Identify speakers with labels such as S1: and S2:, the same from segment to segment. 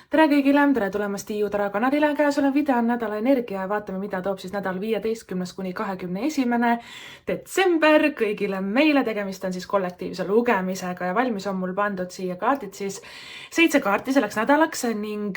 S1: Tere kõigile, tere tulemast Tiiu Tara kanalile, käes olev video on nädala energia ja vaatame, mida toob siis nädal 15. kuni 21. detsember kõigile meile. Tegemist on siis kollektiivse lugemisega ja valmis on mul pandud siia kaardid siis 7 kaarti selleks nädalaks ning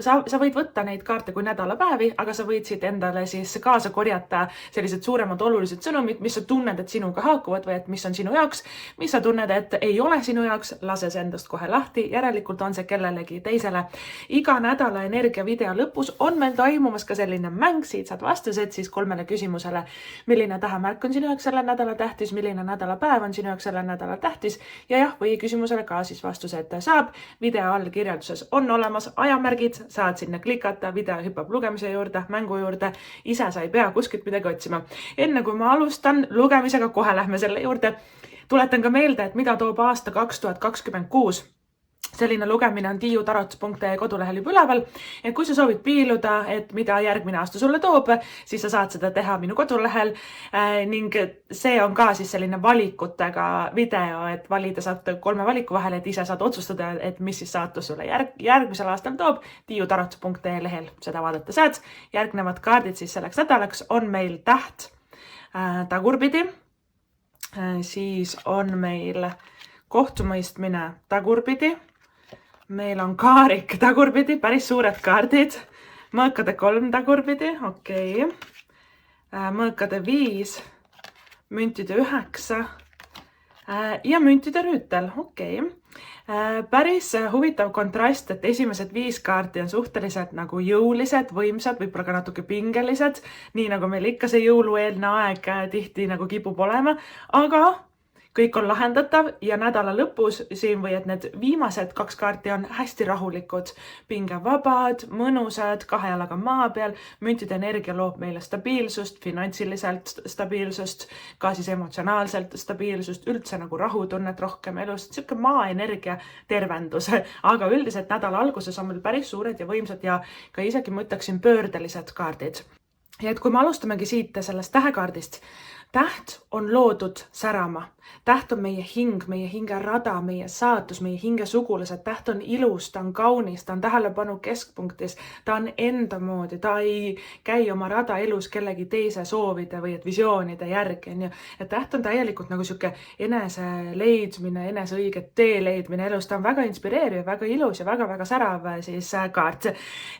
S1: sa võid võtta neid kaarte kui nädalapäevi, aga sa võid siit endale siis kaasa korjata sellised suuremad olulised sõnumid, mis sa tunned, et sinuga haakuvad või et mis on sinu jaoks, mis sa tunned, et ei ole sinu jaoks, lase see endast kohe lahti, järelikult on see kellelegi teisele. Iga nädala energia video lõpus on meil toimumas ka selline mäng, siit saad vastused siis 3 küsimusele. Milline tähemärk on sinu jaoks selle nädala tähtis, milline nädalapäev on sinu jaoks selle nädala tähtis ja jah, või küsimusele ka siis vastused saab. Video all kirjelduses on olemas ajamärgid, saad sinna klikata, video hüppab lugemise juurde, mängu juurde, ise sa ei pea kuskilt midagi otsima. Enne kui ma alustan lugemisega, kohe lähme selle juurde. Tuletan ka meelde, et mida toob aasta 2026. Selline lugemine on tiiutarot.ee kodulehel juba üleval. Et kui sa soovid piiluda, et mida järgmine aasta sulle toob, siis sa saad seda teha minu kodulehel ning see on ka siis selline valikutega video, et valida saab 3 valiku vahel, et ise saad otsustada, et mis siis saatus sulle järgmisel aastal toob. tiiutarot.ee lehel seda vaadata saad. Järgnevad kaardid siis selleks nädalaks on meil täht tagurpidi, siis on meil kohtumõistmine tagurpidi, meil on kaarik tagurpidi, päris suured kaardid, mõõkade 3 tagurpidi, okei. Mõõkade 5, müntide 9 ja müntide rüütel, okei. Päris huvitav kontrast, et esimesed 5 kaarti on suhteliselt nagu jõulised, võimsad, võib-olla ka natuke pingelised, nii nagu meil ikka see jõulueelne aeg tihti nagu kipub olema, aga kõik on lahendatav ja nädala lõpus siin või et need viimased 2 kaarti on hästi rahulikud, pingevabad, mõnusad, 2 jalaga maa peal, müntide energia loob meile stabiilsust, finantsiliselt stabiilsust, ka siis emotsionaalselt stabiilsust, üldse nagu rahutunnet rohkem elust, siuke maaenergia tervendus, aga üldiselt nädala alguses on meil päris suured ja võimsad ja ka isegi ma ütleksin pöördelised kaardid. Ja et kui me alustamegi siit sellest tähekaardist, täht on loodud särama. Täht on meie hing, meie hinge rada, meie saatus, meie hinge sugulased. Täht on ilus, ta on kaunis, ta on tähelepanu keskpunktis, ta on enda moodi, ta ei käi oma rada elus kellegi teise soovide või et visioonide järgi. Ja täht on täielikult nagu siuke enese leidmine, enese õige tee leidmine elus. Ta on väga inspireeriv, väga ilus ja väga särav siis kaart.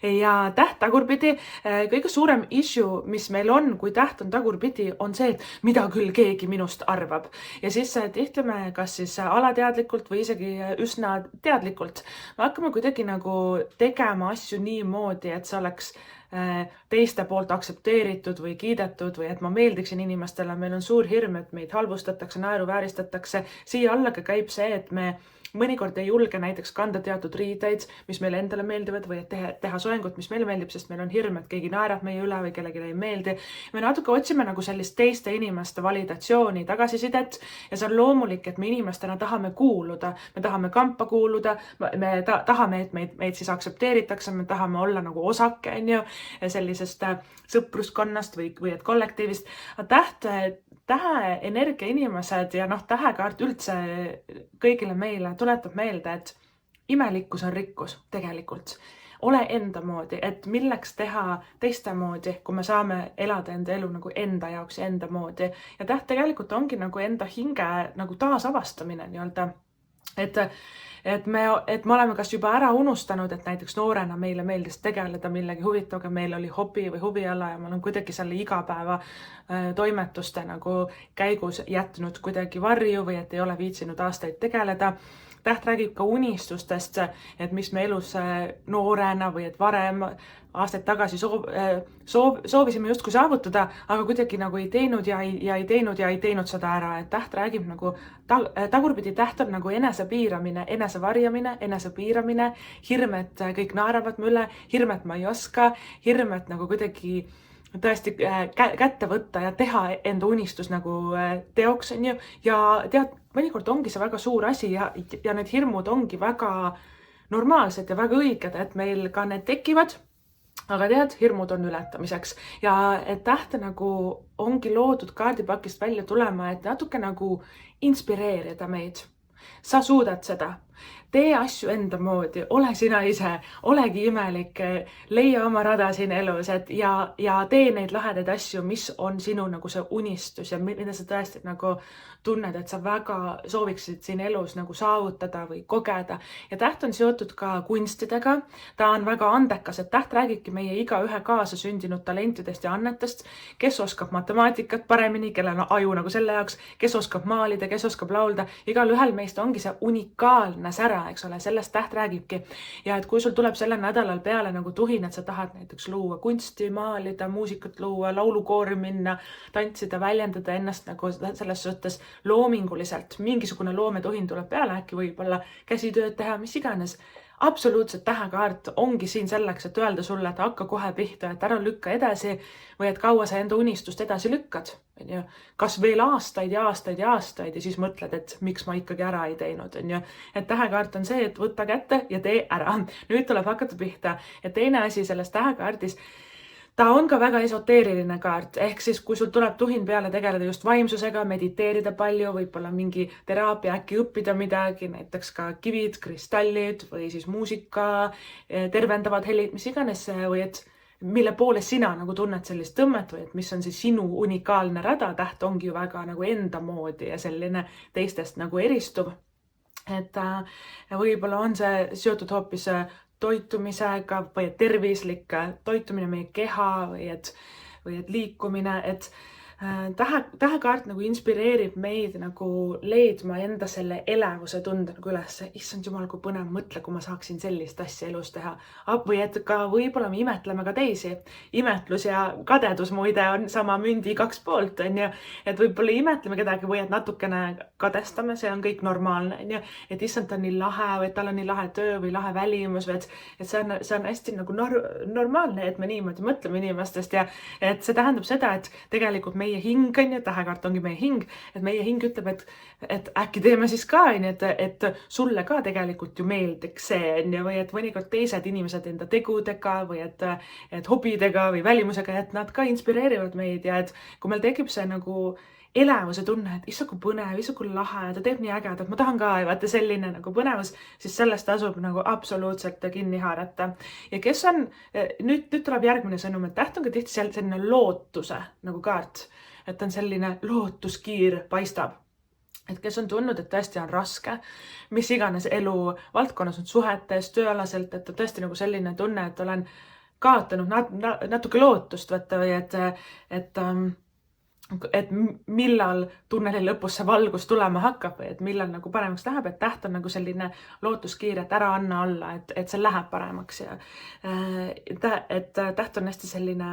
S1: Ja täht tagurpidi, kõige suurem issue, mis meil on, kui täht on tagurpidi, on see, et mida küll keegi minust arvab. Ja siis tihti me kas siis alateadlikult või isegi üsna teadlikult me hakkame kuidagi nagu tegema asju niimoodi, et see oleks teiste poolt aktsepteeritud või kiidetud või et ma meeldiksin inimestele. Meil on suur hirm, et meid halvustatakse, naeruvääristatakse. Siia alla ka käib see, et me mõnikord ei julge näiteks kanda teatud riideid, mis meile endale meeldivad või et teha soengut, mis meile meeldib, sest meil on hirm, et keegi naerab meie üle või kellelegi ei meeldi. Me natuke otsime nagu sellist teiste inimeste validatsiooni, tagasisidet ja see on loomulik, et me inimestena tahame kuuluda, me tahame kampa kuuluda, me tahame, et meid siis aktsepteeritakse, me tahame olla nagu osake sellisest sõpruskonnast või et kollektiivist. Tähe energia inimesed ja tähekaart üldse kõigile meile tuletab meelde, et imelikkus on rikkus tegelikult. Ole enda moodi, et milleks teha teiste moodi, kui me saame elada enda elu nagu enda jaoks ja enda moodi. Ja täht tegelikult ongi nagu enda hinge nagu taasavastamine nii-öelda. Et me oleme kas juba ära unustanud, et näiteks noorena meile meeldis tegeleda millegi huvitavaga, meil oli hobi või huviala ja ma olen kuidagi selle igapäeva toimetuste nagu käigus jätnud kuidagi varju või et ei ole viitsinud aastaid tegeleda. Täht räägib ka unistustest, et mis me elus noorena või et varem aastaid tagasi soovisime justkui saavutada, aga kuidagi nagu ei teinud ja ei teinud seda ära. Et täht räägib nagu, tagurpidi täht on nagu enese piiramine, enese varjamine, enese piiramine, hirm, et kõik naeravad mu üle, hirm, et ma ei oska, hirm, et nagu kuidagi tõesti kätte võtta ja teha enda unistus nagu teoks. Ja tead, mõnikord ongi see väga suur asi ja need hirmud ongi väga normaalsed ja väga õiged, et meil ka need tekivad, aga tead, hirmud on ületamiseks ja et täht nagu ongi loodud kaardipakist välja tulema, et natuke nagu inspireerida meid. Sa suudad seda. tee asju enda moodi, ole sina ise, olegi imelik, leia oma rada siin elus, ja tee neid lahedaid asju, mis on sinu nagu see unistus ja mida sa tõesti nagu tunned, et sa väga sooviksid siin elus nagu saavutada või kogeda. Ja täht on seotud ka kunstidega. Ta on väga andekas, et täht räägibki meie igaühe kaasa sündinud talentidest ja annetest, kes oskab matemaatikat paremini, kellel on aju nagu selle jaoks, kes oskab maalida, kes oskab laulda. Igal ühel meist ongi see unikaalne sära, eks ole, sellest täht räägibki. Ja et kui sul tuleb sellel nädalal peale nagu tuhin, et sa tahad näiteks luua kunsti, maalida, muusikat luua, laulukoori minna, tantsida, väljendada ennast nagu selles suhtes loominguliselt, mingisugune loometuhin tuleb peale, äkki võib-olla käsitööd teha, mis iganes. Absoluutselt tähekaart ongi siin selleks, et öelda sulle, et hakka kohe pihta, et ära lükka edasi või et kaua sa enda unistust edasi lükkad. Kas veel aastaid ja aastaid ja aastaid ja siis mõtled, et miks ma ikkagi ära ei teinud. Et tähekaart on see, et võtta kätte ja tee ära. Nüüd tuleb hakata pihta. Ja teine asi selles tähekaardis, ta on ka väga esoteeriline kaart, ehk siis kui sul tuleb tuhin peale tegeleda just vaimsusega, mediteerida palju, võib-olla mingi teraapia, äkki õppida midagi, näiteks ka kivid, kristallid või siis muusika, tervendavad helid, mis iganes, või et mille poole sina nagu tunned sellist tõmmet või et mis on siis sinu unikaalne rada. Täht ongi ju väga nagu enda moodi ja selline teistest nagu eristuv. Et võib-olla on see seotud hoopis toitumisega või tervislik toitumine, meie keha või et liikumine, et tähekaart nagu inspireerib meid nagu leidma enda selle elevuse tunde nagu üles. Issand jumal, kui põnev, mõtle, kui ma saaksin sellist asja elus teha. Või et ka võib-olla me imetleme ka teisi. Imetlus ja kadedus muide on sama mündi 2 poolt, on ju. Et võib-olla imetleme kedagi või et natukene kadestame, see on kõik normaalne, on ju. Et issand, ta on nii lahe või et tal on nii lahe töö või lahe välimus või et see on hästi nagu normaalne, et me niimoodi mõtleme inimestest ja et see tähendab seda, et tegelikult meie hing on ju, tähekaart ongi meie hing, et meie hing ütleb, et äkki teeme siis ka, et sulle ka tegelikult ju meeldiks see on ju, või et mõnikord teised inimesed enda tegudega või et hobidega või välimusega, et nad ka inspireerivad meid ja et kui meil tekib see nagu elevuse tunne, et issa kui põnev, issa kui lahe, ta teeb nii ägedat, ma tahan ka, vaata selline nagu põnevus, siis sellest tasub nagu absoluutselt kinni haarata. Ja kes on, nüüd tuleb järgmine sõnum, et täht on ka tihti selline lootuse nagu kaart, et on selline lootuskiir paistab. Et kes on tundnud, et tõesti on raske, mis iganes elu valdkonnas on suhetes, tööalaselt, et on tõesti nagu selline tunne, et olen kaotanud natuke lootust võtta või et millal tunneli lõpus see valgus tulema hakkab või et millal nagu paremaks läheb, et täht on nagu selline lootuskiir, et ära anna alla, et see läheb paremaks ja et täht on hästi selline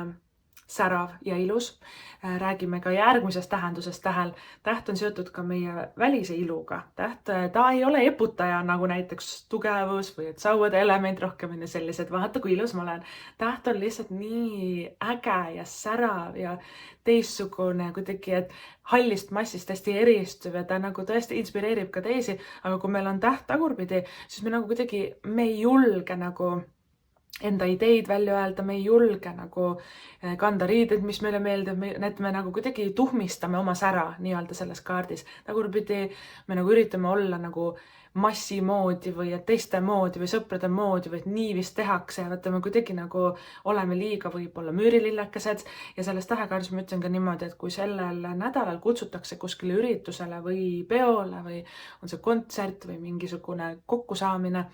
S1: särav ja ilus. Räägime ka järgmisest tähendusest tähel. Täht on seotud ka meie välise iluga. Täht, ta ei ole eputaja nagu näiteks tugevus või et sauade element rohkem on sellised, vaata kui ilus ma olen. Täht on lihtsalt nii äge ja särav ja teistsugune kuidagi, et hallist massist hästi eristuv ja ta nagu tõesti inspireerib ka teisi, aga kui meil on täht tagurpidi, siis me nagu kuidagi, me ei julge nagu enda ideid välja öelda, me ei julge nagu kanda riided, mis meile meeldib, et me nagu kuidagi tuhmistame oma sära nii-öelda selles kaardis. Tagurpidi me nagu üritame olla nagu massi moodi või teiste moodi või sõprade moodi või et nii vist tehakse ja vaata me kuidagi nagu oleme liiga võib-olla müürilillekesed ja selles tähekaardis ma ütlen ka niimoodi, et kui sellel nädalal kutsutakse kuskile üritusele või peole või on see kontsert või mingisugune kokkusaamine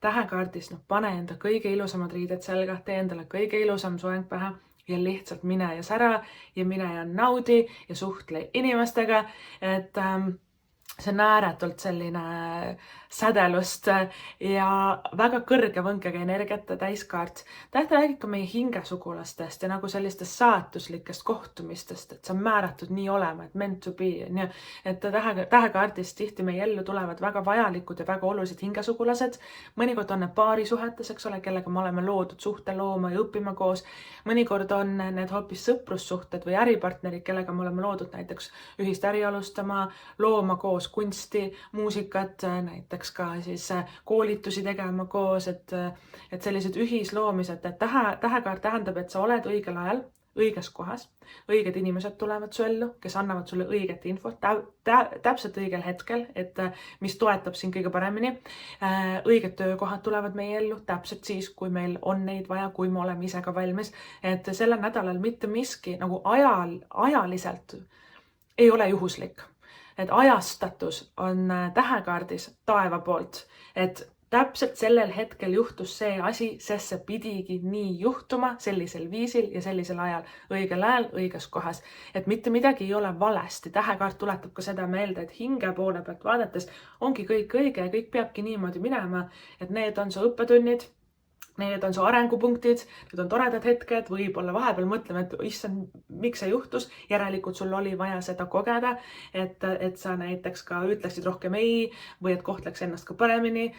S1: tähekaardis, pane enda kõige ilusamad riided selga, tee endale kõige ilusam soeng pähe ja lihtsalt mine ja sära ja mine ja naudi ja suhtle inimestega, et see on ääretult selline sädelust ja väga kõrge võnkega energiat täiskaart. Täht räägib ka meie hingesugulastest ja nagu sellistest saatuslikest kohtumistest, et see on määratud nii olema, et meant to be. Et tähekaardist tihti meie ellu tulevad väga vajalikud ja väga olulised hingesugulased. Mõnikord on need paarisuhetes, eks ole, kellega me oleme loodud suhte looma ja õppima koos. Mõnikord on need hoopis sõprussuhted või äripartnerid, kellega me oleme loodud näiteks ühist äri alustama, looma koos kunsti, muusikat, näiteks ka siis koolitusi tegema koos, et sellised ühisloomised, et tähekaart tähendab, et sa oled õigel ajal, õiges kohas, õiged inimesed tulevad su ellu, kes annavad sulle õiget infot täpselt õigel hetkel, et mis toetab sind kõige paremini. Õiged töökohad tulevad meie ellu täpselt siis, kui meil on neid vaja, kui me oleme ise ka valmis, et sellel nädalal mitte miski nagu ajaliselt ei ole juhuslik, et ajastatus on tähekaardis taeva poolt, et täpselt sellel hetkel juhtus see asi, sest see pidigi nii juhtuma sellisel viisil ja sellisel ajal, õigel ajal, õiges kohas. Et mitte midagi ei ole valesti. Tähekaart tuletab ka seda meelde, et hinge poole pealt vaadates ongi kõik õige ja kõik peabki niimoodi minema, et need on su õppetunnid, need on su arengupunktid, need on toredad hetked, võib-olla vahepeal mõtleme, et issand, miks see juhtus, järelikult sul oli vaja seda kogeda, et sa näiteks ka ütleksid rohkem ei või et kohtleks ennast ka paremini,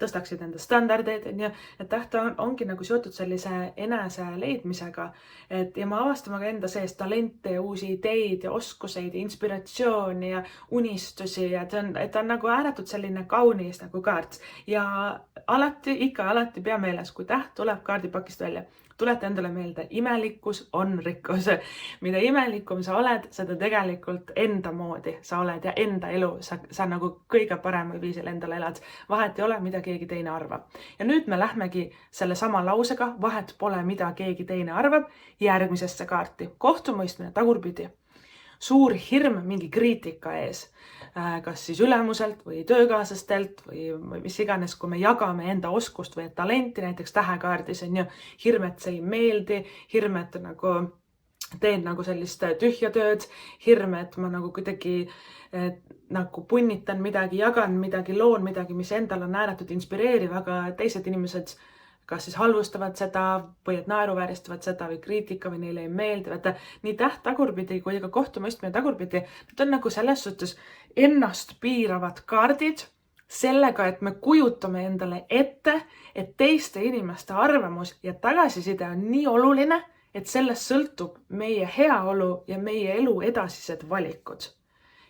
S1: tõstaksid enda standardeid, et täht ongi nagu seotud sellise enese leidmisega, ja me avastame ka enda sees talente ja uusi ideid ja oskuseid ja inspiratsiooni ja unistusi, ja et on nagu ääretult selline kaunis nagu kaart ja alati pea meeles, kui täht tuleb kaardipakist välja. Tuleta endale meelde, imelikkus on rikkus. Mida imelikum sa oled, seda tegelikult enda moodi sa oled ja enda elu sa nagu kõige paremal viisil endale elad. Vahet ei ole, mida keegi teine arvab. Ja nüüd me lähmegi selle sama lausega, vahet pole, mida keegi teine arvab, järgmisesse kaarti. Kohtumõistmine tagurpidi. Suur hirm mingi kriitika ees, kas siis ülemuselt või töökaaslastelt või mis iganes, kui me jagame enda oskust või talenti, näiteks tähekaardis on ju hirm, et see ei meeldi, hirm, et nagu teen nagu sellist tühja tööd, hirm, et ma nagu kuidagi nagu punnitan midagi, jagan midagi, loon midagi, mis endal on ääretult inspireeriv, aga teised inimesed kas siis halvustavad seda või et naeruvääristavad seda või kriitika või neile ei meeldi. Vaata, nii täht tagurpidi kui ka kohtumõistmine tagurpidi, need on nagu selles suhtes ennast piiravad kaardid sellega, et me kujutame endale ette, et teiste inimeste arvamus ja tagasiside on nii oluline, et sellest sõltub meie heaolu ja meie elu edasised valikud.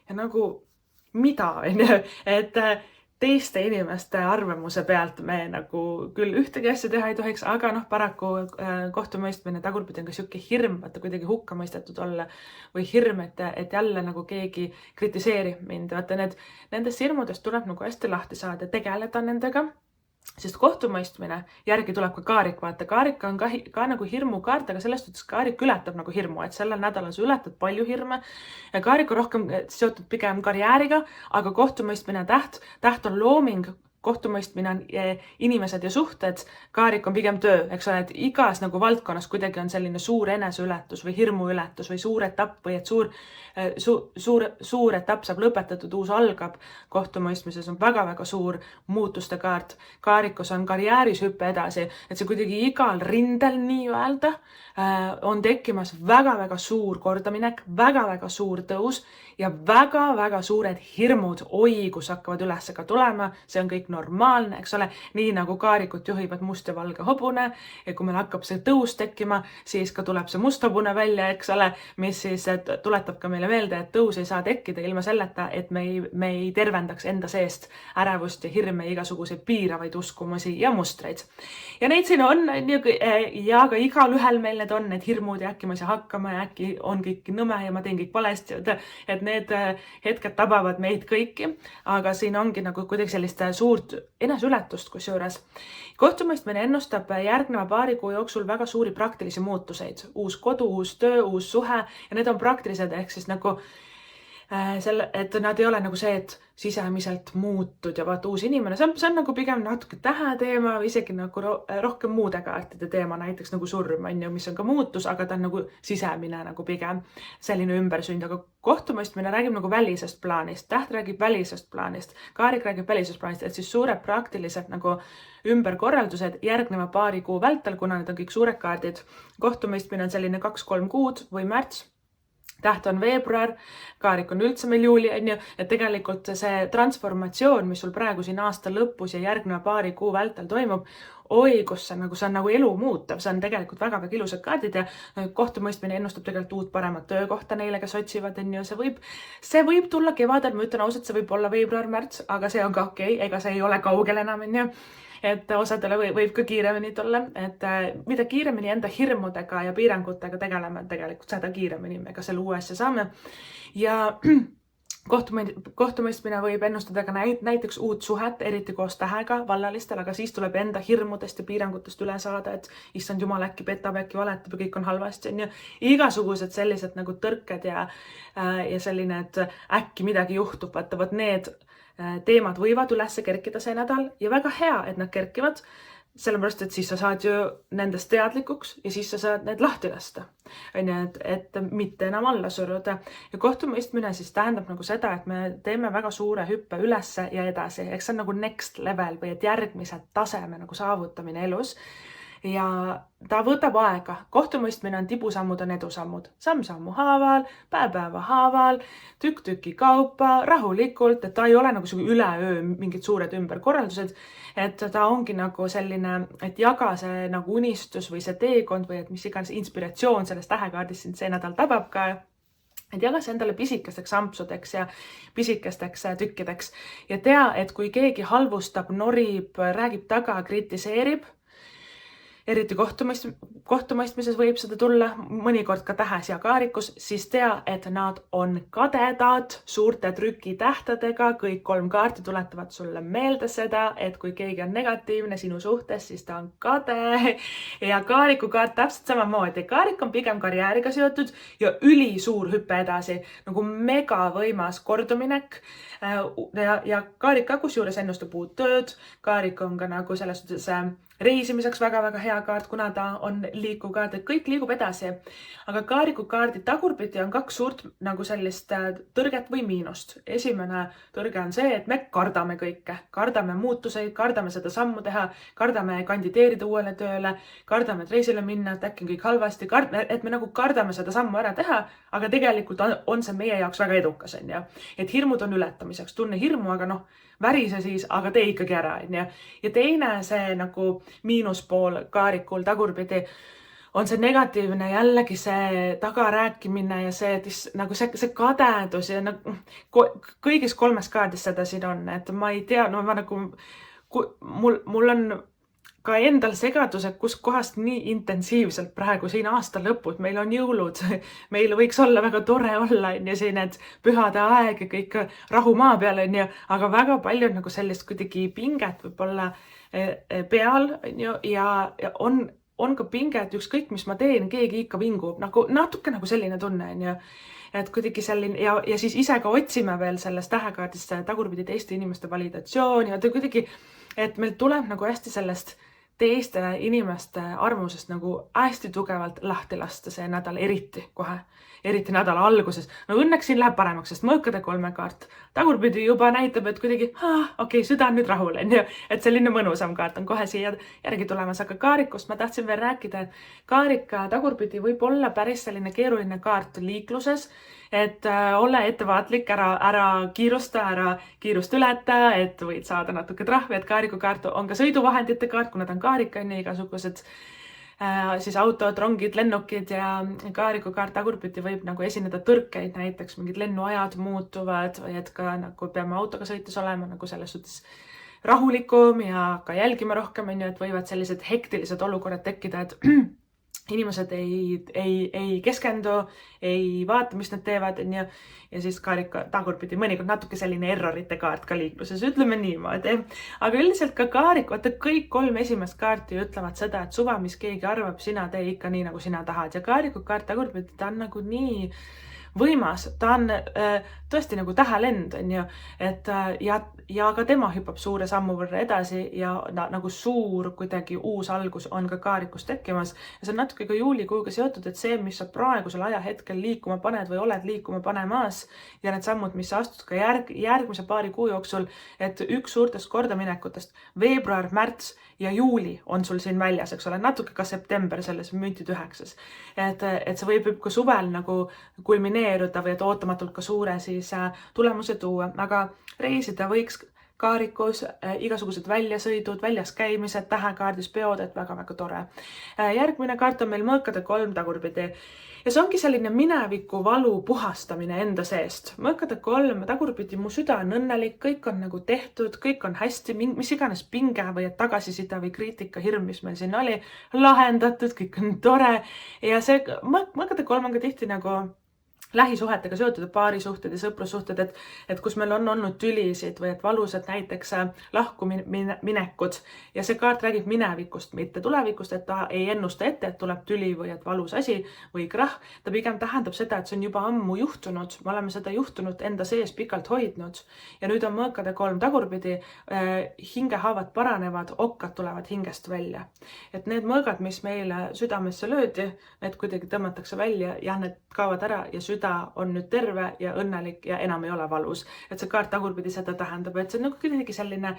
S1: Ja nagu mida, et teiste inimeste arvamuse pealt me nagu küll ühtegi asja teha ei tohiks, aga paraku kohtumõistmine tagurpidi on ka siuke hirm, vaata kuidagi hukka mõistetud olla või hirm, et jälle nagu keegi kritiseerib mind. Vaata nendest hirmudest tuleb nagu hästi lahti saada, tegeleda nendega, sest kohtumõistmine järgi tuleb ka kaarik. Vaata, kaarik on ka nagu hirmukaart, aga sellest suhtes kaarik ületab nagu hirmu, et sellel nädalal sa ületad palju hirme. Kaarik on rohkem seotud pigem karjääriga, aga kohtumõistmine täht on looming, kohtumõistmine on inimesed ja suhted, kaarik on pigem töö, eks ole, et igas nagu valdkonnas kuidagi on selline suur eneseületus või hirmuületus või suur etapp või et suur etapp saab lõpetatud, uus algab. Kohtumõistmises on väga-väga suur muutuste kaart. Kaarikus on karjääris hüppe edasi, et see kuidagi igal rindel nii-öelda on tekkimas väga-väga suur kordaminek, väga-väga suur tõus ja väga-väga suured hirmud, kus hakkavad üles ka tulema. See on kõik normaalne, eks ole, nii nagu kaarikut juhivad must ja valge hobune ja kui meil hakkab see tõus tekkima, siis ka tuleb see must hobune välja, eks ole, mis siis tuletab ka meile meelde, et tõus ei saa tekkida ilma selleta, et me ei tervendaks enda seest ärevust ja hirme, igasuguseid piiravaid uskumusi ja mustreid. Ja neid siin on ja ka igal ühel meil need on, need hirmud ja äkki ma ei saa hakkama ja äkki on kõik nõme ja ma teen kõik valesti, et need hetked tabavad meid kõiki, aga siin ongi nagu kuidagi sellist suurt eneseületust kusjuures. Kohtumõistmine ennustab järgneva paari kuu jooksul väga suuri praktilisi muutuseid. Uus kodu, uus töö, uus suhe ja need on praktilised ehk siis nagu et nad ei ole nagu see, et sisemiselt muutud ja vaata uus inimene, see on nagu pigem natuke täheteema või isegi nagu rohkem muude kaartide teema, näiteks nagu surm on ju, mis on ka muutus, aga ta on nagu sisemine nagu pigem selline ümbersünd, aga kohtumõistmine räägib nagu välisest plaanist, täht räägib välisest plaanist, kaarik räägib välisest plaanist, et siis suured praktilised nagu ümberkorraldused järgneva paari kuu vältel, kuna need on kõik suured kaardid. Kohtumõistmine on selline 2-3 kuud või märts. Täht on veebruar, kaarik on üldse meil juuli, et tegelikult see transformatsioon, mis sul praegu siin aasta lõpus ja järgneva paari kuu vältel toimub, oi, kus see on nagu elu muutav, see on tegelikult väga-väga ilusad kaardid ja kohtumõistmine ennustab tegelikult uut paremat töökohta neile, kes otsivad, on ju, see võib tulla kevadel, ma ütlen ausalt, see võib olla veebruar-märts, aga see on ka okei, ega see ei ole kaugel enam, on ju. Et osadele võib ka kiiremini tulla, et mida kiiremini enda hirmudega ja piirangutega tegeleme, tegelikult seda kiiremini me ka selle uue asja saame. Ja kohtumõistmine võib ennustada ka näiteks uut suhet, eriti koos tähega vallalistel, aga siis tuleb enda hirmudest ja piirangutest üle saada, et issand jumal, äkki petab, äkki valetab ja kõik on halvasti, on ju. Igasugused sellised nagu tõrked ja selline, et äkki midagi juhtub, vaatavad need teemad võivad üles kerkida see nädal ja väga hea, et nad kerkivad, sellepärast, et siis sa saad ju nendest teadlikuks ja siis sa saad need lahti lasta. On ju, et mitte enam alla suruda. Ja kohtumõistmine siis tähendab nagu seda, et me teeme väga suure hüppe ülesse ja edasi. Eks see on nagu next level või et järgmise taseme nagu saavutamine elus. Ja ta võtab aega. Kohtumõistmine on tibusammud on edusammud. Samm-sammu haaval, päeva haaval, tükk-tüki kaupa, rahulikult, et ta ei ole nagu üleöö mingid suured ümberkorraldused, et ta ongi nagu selline, et jaga see nagu unistus või see teekond või et mis iganes inspiratsioon sellest tähekaardist sind see nädal tabab ka, et jaga see endale pisikesteks ampsudeks ja pisikesteks tükkideks ja tea, et kui keegi halvustab, norib, räägib taga, kritiseerib, eriti kohtumõistmises võib seda tulla, mõnikord ka tähes ja kaarikus, siis tea, et nad on kadedad suurte trükitähtedega, kõik 3 kaarti tuletavad sulle meelde seda, et kui keegi on negatiivne sinu suhtes, siis ta on kade ja kaariku kaart täpselt samamoodi. Kaarik on pigem karjääriga seotud ja ülisuur hüppe edasi, nagu mega võimas korduminek ja kaarik ka kusjuures ennustab uut tööd, kaarik on ka nagu selles suhtes reisimiseks väga-väga hea kaart, kuna ta on liikuv kaart, et kõik liigub edasi. Aga kaariku kaardi tagurpidi on 2 suurt nagu sellist tõrget või miinust. Esimene tõrge on see, et me kardame kõike. Kardame muutuseid, kardame seda sammu teha, kardame kandideerida uuele tööle, kardame reisile minna, et äkki on kõik halvasti, et me nagu kardame seda sammu ära teha, aga tegelikult on see meie jaoks väga edukas, on ju. Et hirmud on ületamiseks. Tunne hirmu, aga värise siis, aga tee ikkagi ära, on ju. Ja teine see nagu miinuspool kaarikul tagurpidi on see negatiivne jällegi see tagarääkimine ja see, nagu see kadedus ja nagu, kõigis 3 kaardis seda siin on, et ma ei tea, ma nagu, mul on ka endal segadus, et kus kohast nii intensiivselt praegu siin aasta lõpud, meil on jõulud, meil võiks olla väga tore olla, on ju, siin, et pühade aeg ja kõik rahu maa peal, on ju, aga väga palju nagu sellist kuidagi pinget võib-olla peal, on ju, ja on ka pinge, et ükskõik, mis ma teen, keegi ikka vingub, nagu natuke nagu selline tunne, on ju, et kuidagi selline ja siis ise ka otsime veel sellest tähekaardist tagurpidi teiste inimeste validatsiooni ja kuidagi, et meil tuleb nagu hästi sellest teiste inimeste arvamusest nagu hästi tugevalt lahti lasta see nädal, eriti nädala alguses. No õnneks siin läheb paremaks, sest mõõkade 3 kaart tagurpidi juba näitab, et kuidagi, okei, süda on nüüd rahul, on ju, et selline mõnusam kaart on kohe siia järgi tulemas, aga kaarikust ma tahtsin veel rääkida, et kaarika tagurpidi võib olla päris selline keeruline kaart liikluses, et ole ettevaatlik, ära kiirusta, ära kiirust ületa, et võid saada natuke trahvi, et kaariku kaart on ka sõiduvahendite kaart, kuna ta on kaarika, on igasugused siis autod, rongid, lennukid ja kaariku kaart tagurpidi võib nagu esineda tõrkeid, näiteks mingid lennuajad muutuvad või et ka nagu peame autoga sõites olema nagu selles suhtes rahulikum ja ka jälgima rohkem, on ju, et võivad sellised hektilised olukorrad tekkida, et inimesed ei keskendu, ei vaata, mis nad teevad, on ju, ja siis kaarika tagurpidi mõnikord natuke selline errorite kaart ka liikluses, ütleme niimoodi. Aga üldiselt ka kaarik, vaata kõik 3 esimest kaarti ütlevad seda, et suva, mis keegi arvab, sina tee ikka nii, nagu sina tahad. Ja kaariku kaart tagurpidi, ta on nagu nii võimas, ta on tõesti nagu tähelend, on ju, et ja ka tema hüppab suure sammu võrra edasi ja nagu suur kuidagi uus algus on ka kaarikus tekkimas. Ja see on natuke ka juulikuuga seotud, et see, mis sa praegusel ajahetkel liikuma paned või oled liikuma panemas ja need sammud, mis sa astud ka järgmise paari kuu jooksul, et üks suurtest kordaminekutest veebruar, märts ja juuli on sul siin väljas, eks ole, natuke ka september selles müntide 9. Et see võib ka suvel nagu kulmineeruda või et ootamatult ka suure siis tulemuse tuua, aga reisida võiks kaarikus, igasugused väljasõidud, väljas käimised, tähekaardis peod, et väga-väga tore. Järgmine kaart on meil mõõkade 3 tagurpidi. Ja see ongi selline mineviku valu puhastamine enda seest. Mõõkade 3 tagurpidi, mu süda on õnnelik, kõik on nagu tehtud, kõik on hästi, mis iganes pinge või tagasisida või kriitika hirm, mis meil siin oli, lahendatud, kõik on tore. Ja see mõõkade 3 on ka tihti nagu lähisuhetega seotud, paarisuhted ja sõprussuhted, et kus meil on olnud tülisid või et valusad näiteks lahkuminekud ja see kaart räägib minevikust, mitte tulevikust, et ta ei ennusta ette, et tuleb tüli või et valus asi või krahh. Ta pigem tähendab seda, et see on juba ammu juhtunud, me oleme seda juhtunud enda sees pikalt hoidnud ja nüüd on mõõkade 3 tagurpidi, hingehaavad paranevad, okkad tulevad hingest välja. Et need mõõgad, mis meile südamesse löödi, need kuidagi tõmmatakse välja ja need kaovad ära ja süda on nüüd terve ja õnnelik ja enam ei ole valus. Et see kaart tagurpidi seda tähendab, et see on nagu kuidagi selline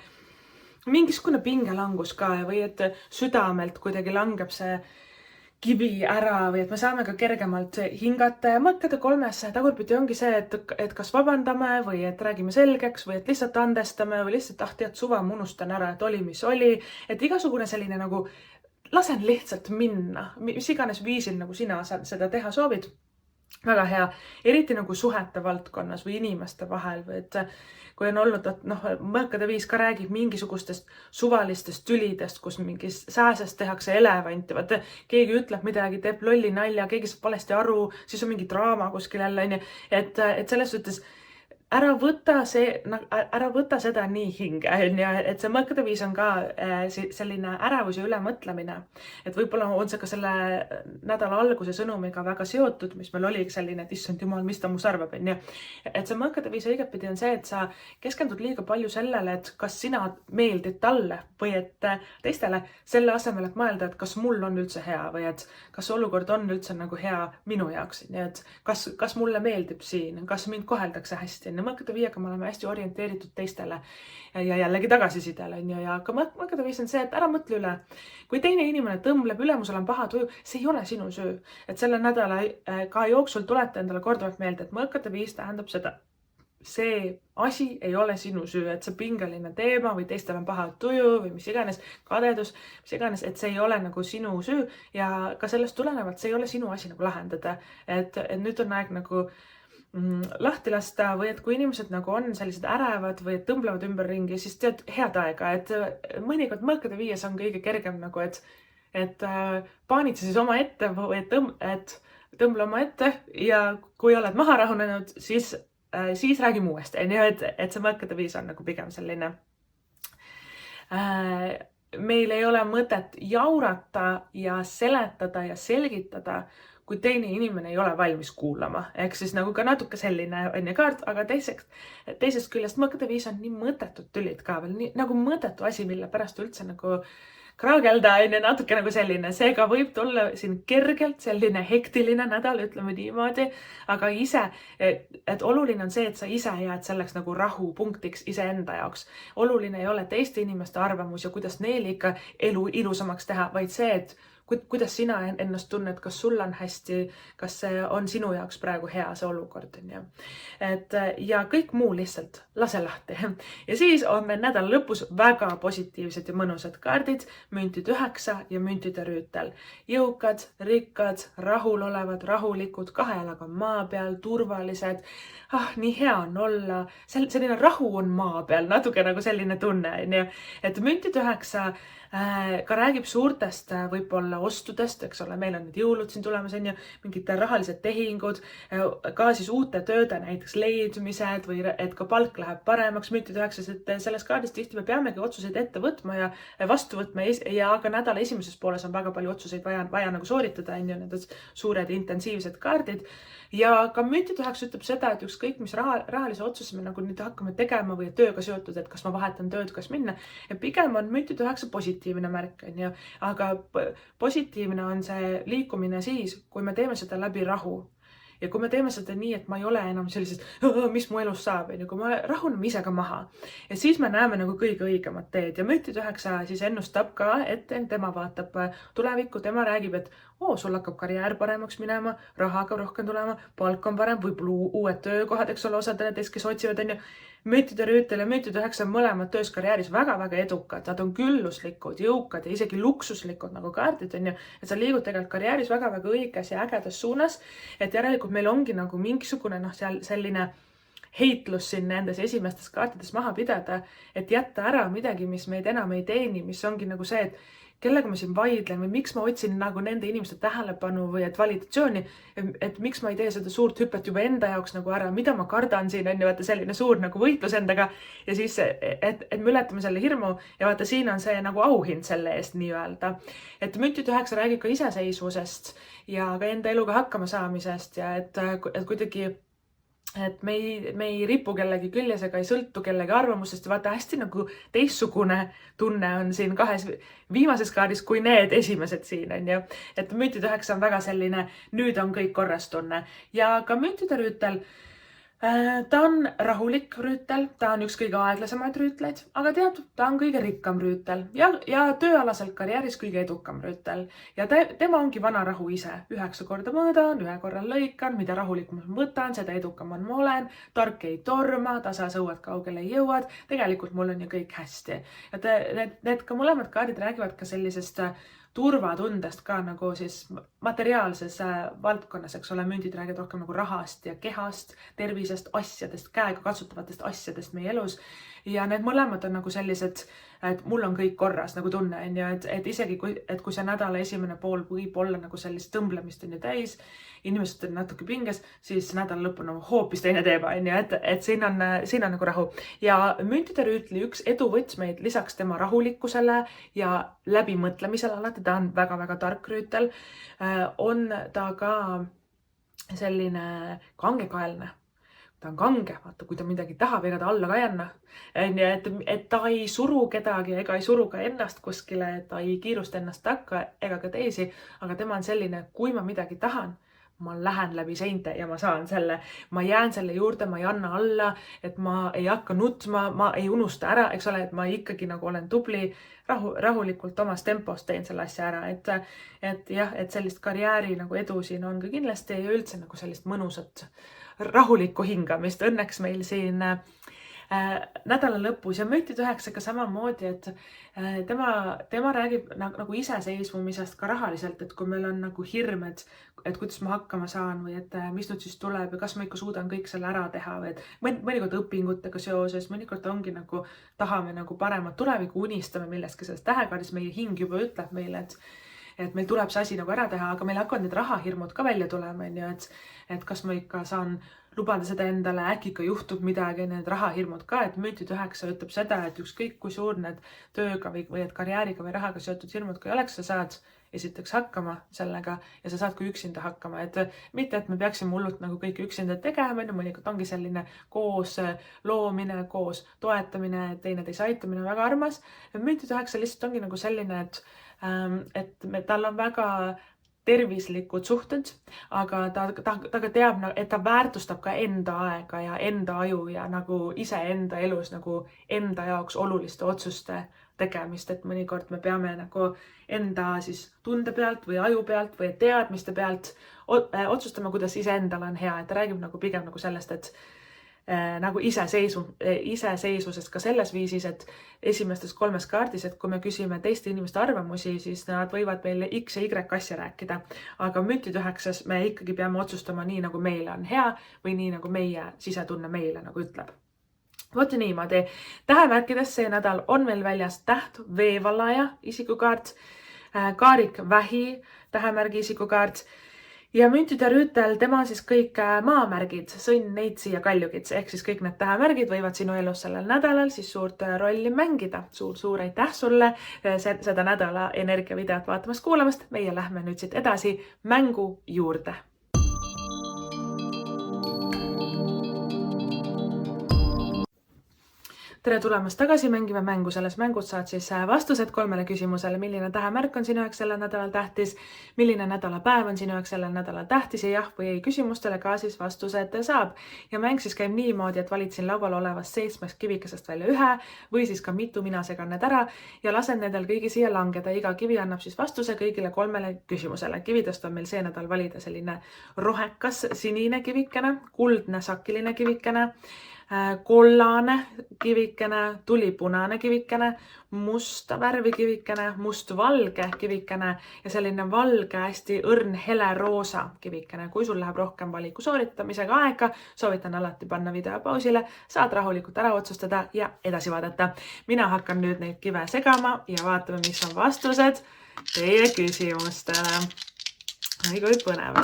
S1: mingisugune pingelangus ka või et südamelt kuidagi langeb see kivi ära või et me saame ka kergemalt hingata ja mõõkade 3 tagurpidi ongi see, et kas vabandame või et räägime selgeks või et lihtsalt andestame või lihtsalt tead suva, ma unustan ära, et oli, mis oli. Et igasugune selline nagu lasen lihtsalt minna, mis iganes viisil nagu sina seda teha soovid. Väga hea, eriti nagu suhete valdkonnas või inimeste vahel või et kui on olnud, et mõõkade 5 ka räägib mingisugustest suvalistest tülidest, kus mingis sääsest tehakse elevanti, vaata keegi ütleb midagi, teeb lolli nalja, keegi saab valesti aru, siis on mingi draama kuskil jälle, et selles suhtes ära võta seda nii hinge, et see mõõkade 5 on ka selline ärevus ja ülemõtlemine. Et võib-olla on see ka selle nädala alguse sõnumiga väga seotud, mis meil oli selline, et issand jumal, mis ta must arvab. Et see mõõkade 5 õigetpidi on see, et sa keskendud liiga palju sellele, et kas sina meeldid talle või et teistele selle asemel, et mõelda, et kas mul on üldse hea või et kas olukord on üldse nagu hea minu jaoks. Nii et kas mulle meeldib siin, kas mind koheldakse hästi. Mõõkade 5-ga me oleme hästi orienteeritud teistele ja jällegi tagasisidele. Ja ka mõõkade 5 on see, et ära mõtle üle. Kui teine inimene tõmbleb, ülemusel on paha tuju, see ei ole sinu süü. Et selle nädala ka jooksul tulete endale korduvalt meelde, et mõõkade 5 tähendab seda. See asi ei ole sinu süü, et see pingeline teema või teistel on paha tuju või mis iganes, kadedus, mis iganes, et see ei ole nagu sinu süü ja ka sellest tulenevalt see ei ole sinu asi nagu lahendada. Et nüüd on aeg nagu lahti lasta või et kui inimesed nagu on sellised ärevad või tõmblevad ümberringi, siis tead head aega, et mõnikord mõõkade 5 on kõige kergem nagu, et paanitse siis oma ette või et tõmble oma ette ja kui oled maha rahunenud, siis räägime uuesti, et see mõõkade 5 on nagu pigem selline. Meil ei ole mõtet jaurata ja seletada ja selgitada, kui teine inimene ei ole valmis kuulama. Ehk siis nagu ka natuke selline on kaart, aga teisest küljest mõõkade 5 on nii mõttetud tülid ka veel, nii nagu mõttetu asi, mille pärast üldse nagu kraagelda on natuke nagu selline. Seega võib tulla siin kergelt selline hektiline nädal, ütleme niimoodi, aga et oluline on see, et sa ise jääd selleks nagu rahupunktiks iseenda jaoks. Oluline ei ole teiste inimeste arvamus ja kuidas neil ikka elu ilusamaks teha, vaid see, et kuidas sina ennast tunned, kas sul on hästi, kas see on sinu jaoks praegu hea see olukord. Ja kõik muu lihtsalt lase lahti. Ja siis on meil nädala lõpus väga positiivsed ja mõnusad kaardid, müntide 9 ja müntide rüütel. Jõukad, rikkad, rahulolevad, rahulikud, 2 jalaga maa peal, turvalised. Nii hea on olla. Selline rahu on maa peal, natuke nagu selline tunne. Et müntide 9 ka räägib suurtest võib-olla ostudest, eks ole, meil on need jõulud siin tulemas, mingid rahalised tehingud, ka siis uute tööde näiteks leidmised või et ka palk läheb paremaks, müntide 9, et selles kaardis tihti me peamegi otsuseid ette võtma ja vastu võtma ja aga nädala esimeses pooles on väga palju otsuseid vaja nagu sooritada, need suured intensiivsed kaardid. Ja ka müntide 9 ütleb seda, et ükskõik mis rahalise otsuse me nagu nüüd hakkame tegema või tööga seotud, et kas ma vahetan tööd, kas minna. Ja pigem on müntide 9 positiivne märk, aga positiivne on see liikumine siis, kui me teeme seda läbi rahu. Ja kui me teeme seda nii, et ma ei ole enam sellised, mis mu elus saab, kui me rahuneme ise ka maha. Ja siis me näeme nagu kõige õigemat teed. Ja Müntide 9 siis ennustab ka, et tema vaatab tulevikku, tema räägib, et sul hakkab karjäär paremaks minema, raha hakkab rohkem tulema, palk on parem, võib-olla uued töökohad, eks ole, osadele teist, kes otsivad, Müntide Rüütel ja Müntide 9 on mõlemad töös karjääris väga-väga edukad. Nad on külluslikud, jõukad ja isegi luksuslikud nagu kaardid, et sa liigud tegelikult karjääris väga-väga õiges ja ägedas suunas. Et järelikult meil ongi nagu mingisugune seal selline heitlus siin nendes esimestes kaartides maha pidada, et jätta ära midagi, mis meid enam ei teeni, mis ongi nagu see, et kellega ma siin vaidlen või miks ma otsin nagu nende inimeste tähelepanu või et validatsiooni, et miks ma ei tee seda suurt hüpet juba enda jaoks nagu ära, mida ma kardan siin on ju, vaata selline suur nagu võitlus endaga ja siis, et me ületame selle hirmu ja vaata siin on see nagu auhind selle eest nii-öelda. Et Müntide 9 räägib ka iseseisvusest ja ka enda eluga hakkama saamisest ja et kuidagi et me ei ripu kellegi küljes ega ei sõltu kellegi arvamusest ja vaata hästi nagu teistsugune tunne on siin kahes viimases kaardis kui need esimesed siin on ju. Et Müntide 9 on väga selline, nüüd on kõik korras tunne ja ka Müntide Rüütel, ta on rahulik rüütel, ta on üks kõige aeglasemaid rüütleid, aga tead, ta on kõige rikkam rüütel ja tööalaselt karjääris kõige edukam rüütel. Ja tema ongi vana rahu ise. 9 korda mõõdan, 1 korra lõikan, mida rahulikum ma võtan, seda edukam ma olen, tark ei torma, tasa sõuad kaugele ei jõuad, tegelikult mul on ju kõik hästi. Ja need ka mõlemad kaardid räägivad ka sellisest turvatundest ka nagu siis materiaalses valdkonnas, eks ole, mündid räägivad rohkem nagu rahast ja kehast, tervisest, asjadest, käega katsutavatest asjadest meie elus. Ja need mõlemad on nagu sellised, et mul on kõik korras nagu tunne, et isegi kui see nädala esimene pool võib olla nagu sellist tõmblemist on ju täis, inimesed on natuke pinges, siis nädala lõpp on hoopis teine teema, et siin on nagu rahu. Ja Müntide Rüütli üks eduvõtmeid lisaks tema rahulikkusele ja läbimõtlemisele alati, ta on väga-väga tark rüütel, on ta ka selline kangekaelne. Ta on kange, vaata, kui ta midagi tahab, ega ta alla ka ei anna. Et ta ei suru kedagi ega ei suru ka ennast kuskile, ta ei kiirusta ennast takka ega ka teisi, aga tema on selline, kui ma midagi tahan, ma lähen läbi seinte ja ma saan selle. Ma jään selle juurde, ma ei anna alla, et ma ei hakka nutma, ma ei unusta ära, eks ole, et ma ikkagi nagu olen tubli, rahulikult omas tempos teen selle asja ära. Et sellist karjääri nagu edu siin on ka kindlasti ja üldse nagu sellist mõnusat rahulikku hingamist. Õnneks meil siin nädala lõpus ja Müntide 9 ka samamoodi, et tema räägib nagu iseseisvumisest ka rahaliselt, et kui meil on nagu hirm, et kuidas ma hakkama saan või et mis nüüd siis tuleb ja kas ma ikka suudan kõik selle ära teha või et mõnikord õpingutega seoses, mõnikord ongi nagu tahame nagu paremat tulevikku, unistame millestki sellest tähekaardist, meie hing juba ütleb meile, et meil tuleb see asi nagu ära teha, aga meil hakkavad need rahahirmud ka välja tulema, et kas ma ikka saan lubada seda endale, äkki ikka juhtub midagi, need rahahirmud ka, et Müntide 9 ütleb seda, et ükskõik kui suur need tööga või et karjääriga või rahaga seotud hirmud ka ei oleks, sa saad esiteks hakkama sellega ja sa saad ka üksinda hakkama, et mitte, et me peaksime hullult nagu kõike üksinda tegema, mõnikord ongi selline koos loomine, koos toetamine, teineteise aitamine väga armas. Müntide 9 lihtsalt ongi nagu selline, et tal on väga tervislikud suhted, aga ta ka teab, et ta väärtustab ka enda aega ja enda aju ja nagu iseenda elus nagu enda jaoks oluliste otsuste tegemist, et mõnikord me peame nagu enda siis tunde pealt või aju pealt või teadmiste pealt otsustama, kuidas iseendal on hea, et ta räägib nagu pigem nagu sellest, et nagu iseseisvusest ka selles viisis, et esimestes 3 kaardis, et kui me küsime teiste inimeste arvamusi, siis nad võivad meile X ja Y asja rääkida, aga Müntide 9 me ikkagi peame otsustama nii, nagu meile on hea või nii, nagu meie sisetunne meile nagu ütleb. Vot ja niimoodi. Tähemärkides see nädal on meil väljas täht, veevalaja isikukaart, kaarik, vähi, tähemärgi isikukaart ja Müntide Rüütel, tema on siis kõik maamärgid, sõnn, neitsi ja kaljukits, ehk siis kõik need tähemärgid võivad sinu elus sellel nädalal siis suurt rolli mängida. Suur aitäh sulle seda nädala energiavideot vaatamast, kuulamast. Meie lähme nüüd siit edasi mängu juurde. tere tulemast tagasi Mängime mängu. Selles mängus saad siis vastused 3 küsimusele, milline tähemärk on sinu jaoks sellel nädalal tähtis, milline nädalapäev on sinu jaoks sellel nädalal tähtis ja jah või ei küsimustele ka siis vastused saab. Ja mäng siis käib niimoodi, et valid siin laual olevast 7 kivikesest välja ühe või siis ka mitu minase kanned ära ja lasen nendel kõigi siia langeda. Iga kivi annab siis vastuse kõigile 3 küsimusele. Kividest on meil see nädal valida selline rohekas sinine kivikene, kuldne sakiline kivikene, kollane kivikene, tulipunane kivikene, musta värvi kivikene, mustvalge kivikene ja selline valge, hästi õrn, hele roosa kivikene. Kui sul läheb rohkem valiku sooritamisega aega, soovitan alati panna video pausile, saad rahulikult ära otsustada ja edasi vaadata. Mina hakkan nüüd neid kive segama ja vaatame, mis on vastused teie küsimustele. Oi kui põnev.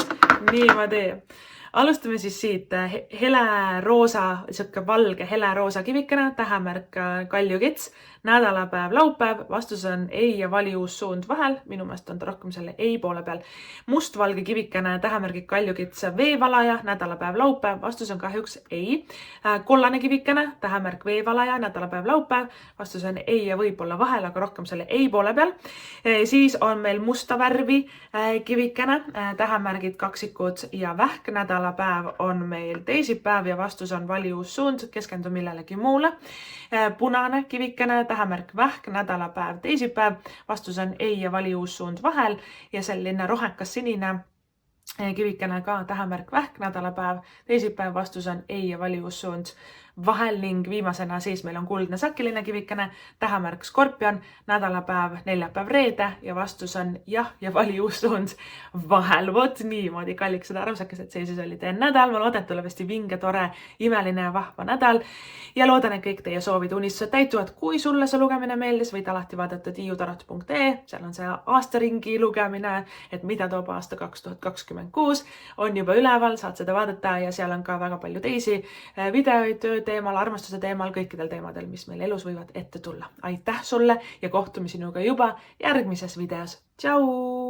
S1: Nii ma teen. Alustame siis siit hele roosa, siuke valge hele roosa kivikene, tähemärk kaljukits, nädalapäev laupäev, vastus on ei ja vali uus suund vahel, minu meelest on ta rohkem selle ei poole peal. Mustvalge kivikene, tähemärgid kaljukits, veevalaja, nädalapäev laupäev, vastus on kahjuks ei. Kollane kivikene, tähemärk veevalaja, nädalapäev laupäev, vastus on ei ja võib-olla vahel, aga rohkem selle ei poole peal. Siis on meil musta värvi kivikene, tähemärgid kaksikud ja vähk, nädalapäev on meil teisipäev ja vastus on vali uus suund, keskendu millelegi muule. Punane kivikene, tähemärk vähk, nädalapäev teisipäev, vastus on ei ja vali uus suund vahel ja selline rohekas sinine kivikene ka, tähemärk vähk, nädalapäev teisipäev, vastus on ei ja vali uus suund vahel ning viimasena siis meil on kuldne sakiline kivikene, tähemärk skorpion, nädalapäev neljapäev reede ja vastus on jah ja vali uus suund vahel. Vot niimoodi kalliksed armsakesed, see siis oli teie nädal. Ma loodan, et tuleb hästi vinge, tore, imeline ja vahva nädal ja loodan, et kõik teie soovid unistused täituvad. Kui sulle see lugemine meeldis, võid alati vaadata tiiutarot.ee, seal on see aastaringi lugemine, et mida toob aasta 2026 on juba üleval, saad seda vaadata ja seal on ka väga palju teisi videoid teemal, armastuse teemal, kõikidel teemadel, mis meil elus võivad ette tulla. Aitäh sulle ja kohtume sinuga juba järgmises videos. Tšau!